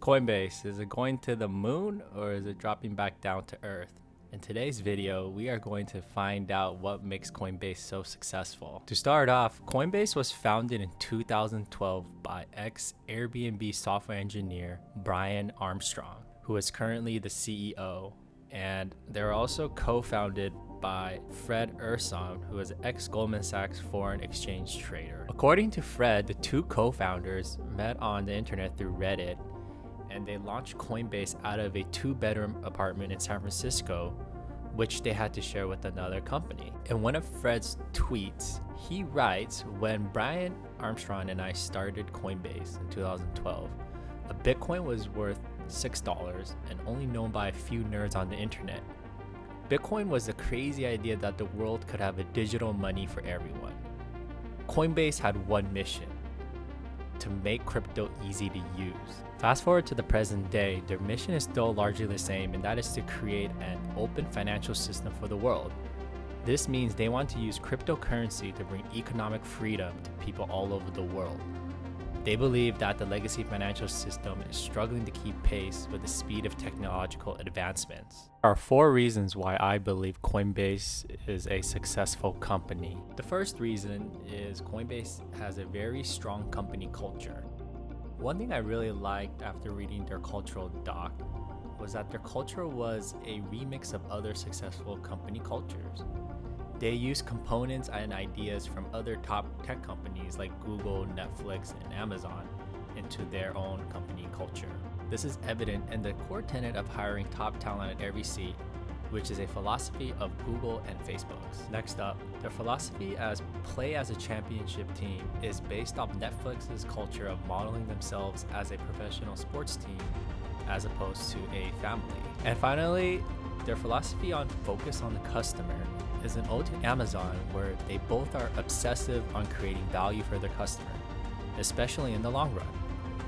Coinbase, is it going to the moon or is it dropping back down to earth? In today's video, we are going to find out what makes Coinbase so successful. To start off, Coinbase was founded in 2012 by ex-Airbnb software engineer Brian Armstrong, who is currently the CEO. And they're also co-founded by Fred Urson, who is an ex-Goldman Sachs foreign exchange trader. According to Fred, the two co-founders met on the internet through Reddit, and they launched Coinbase out of a two-bedroom apartment in San Francisco, which they had to share with another company. In one of Fred's tweets, he writes, "When Brian Armstrong and I started Coinbase in 2012, a Bitcoin was worth $6 and only known by a few nerds on the internet. Bitcoin was the crazy idea that the world could have a digital money for everyone. Coinbase had one mission: to make crypto easy to use." Fast forward to the present day, their mission is still largely the same, and that is to create an open financial system for the world. This means they want to use cryptocurrency to bring economic freedom to people all over the world. They believe that the legacy financial system is struggling to keep pace with the speed of technological advancements. There are 4 reasons why I believe Coinbase is a successful company. The first reason is Coinbase has a very strong company culture. One thing I really liked after reading their cultural doc was that their culture was a remix of other successful company cultures. They use components and ideas from other top tech companies like Google, Netflix, and Amazon into their own company culture. This is evident in the core tenet of hiring top talent at every seat, which is a philosophy of Google and Facebook's. Next up, their philosophy as play as a championship team is based off Netflix's culture of modeling themselves as a professional sports team as opposed to a family. And finally, their philosophy on focus on the customer is an ode to Amazon, where they both are obsessive on creating value for their customer, especially in the long run.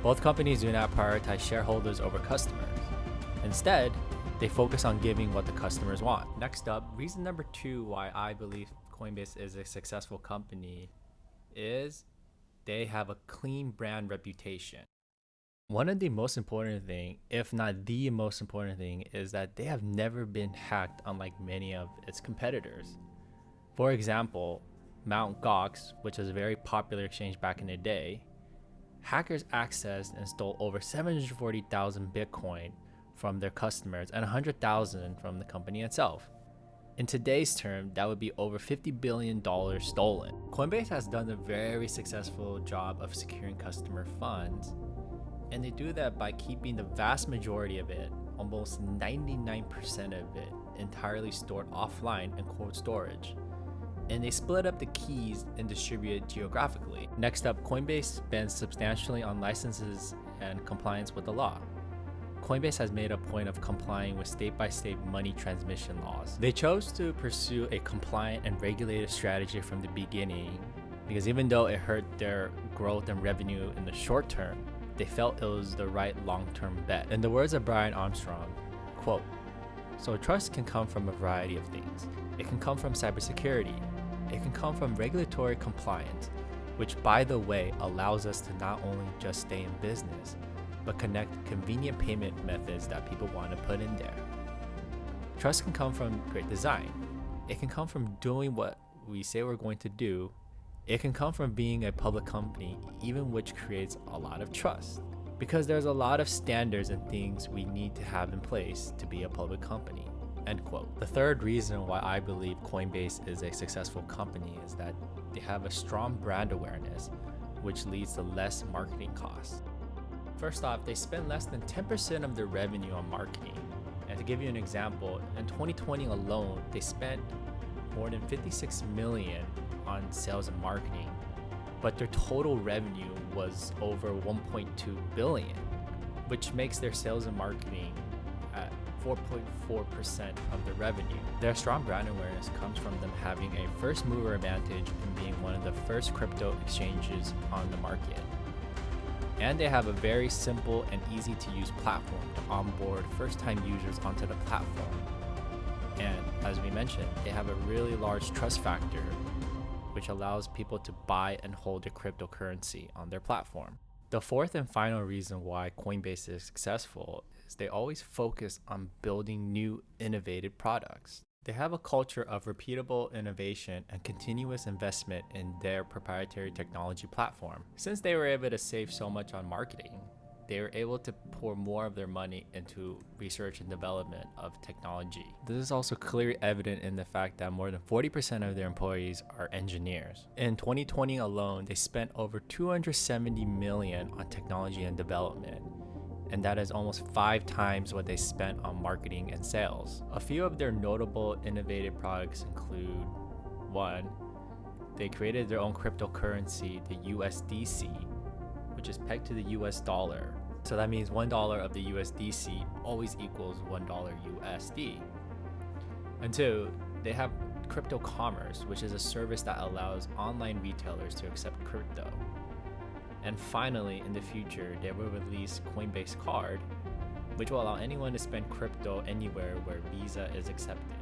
Both companies do not prioritize shareholders over customers. Instead, they focus on giving what the customers want. Next up, reason number 2 why I believe Coinbase is a successful company is they have a clean brand reputation. One of the most important thing, if not the most important thing, is that they have never been hacked, unlike many of its competitors. For example, Mt. Gox, which was a very popular exchange back in the day, hackers accessed and stole over 740,000 Bitcoin from their customers and 100,000 from the company itself. In today's term, that would be over $50 billion stolen. Coinbase has done a very successful job of securing customer funds, and they do that by keeping the vast majority of it, almost 99% of it, entirely stored offline in cold storage. And they split up the keys and distribute it geographically. Next up, Coinbase spends substantially on licenses and compliance with the law. Coinbase has made a point of complying with state-by-state money transmission laws. They chose to pursue a compliant and regulated strategy from the beginning because even though it hurt their growth and revenue in the short term, they felt it was the right long-term bet. In the words of Brian Armstrong, quote, "So trust can come from a variety of things. It can come from cybersecurity. It can come from regulatory compliance, which by the way allows us to not only just stay in business, but connect convenient payment methods that people want to put in there. Trust can come from great design. It can come from doing what we say we're going to do. It can come from being a public company, even which creates a lot of trust, because there's a lot of standards and things we need to have in place to be a public company." End quote. The third reason why I believe Coinbase is a successful company is that they have a strong brand awareness, which leads to less marketing costs. First off, they spend less than 10% of their revenue on marketing. And to give you an example, in 2020 alone, they spent more than $56 million on sales and marketing, but their total revenue was over $1.2 billion, which makes their sales and marketing at 4.4% of the revenue. Their strong brand awareness comes from them having a first mover advantage and being one of the first crypto exchanges on the market. And they have a very simple and easy to use platform to onboard first-time users onto the platform. And as we mentioned, they have a really large trust factor, which allows people to buy and hold their cryptocurrency on their platform. The fourth and final reason why Coinbase is successful is they always focus on building new innovative products. They have a culture of repeatable innovation and continuous investment in their proprietary technology platform. Since they were able to save so much on marketing, they were able to pour more of their money into research and development of technology. This is also clearly evident in the fact that more than 40% of their employees are engineers. In 2020 alone, they spent over $270 million on technology and development, and that is almost 5 times what they spent on marketing and sales. A few of their notable innovative products include: 1. They created their own cryptocurrency, the USDC, which is pegged to the US dollar. So that means $1 of the USDC always equals $1 USD. And 2, they have crypto commerce, which is a service that allows online retailers to accept crypto. And finally, in the future, they will release Coinbase Card, which will allow anyone to spend crypto anywhere where Visa is accepted.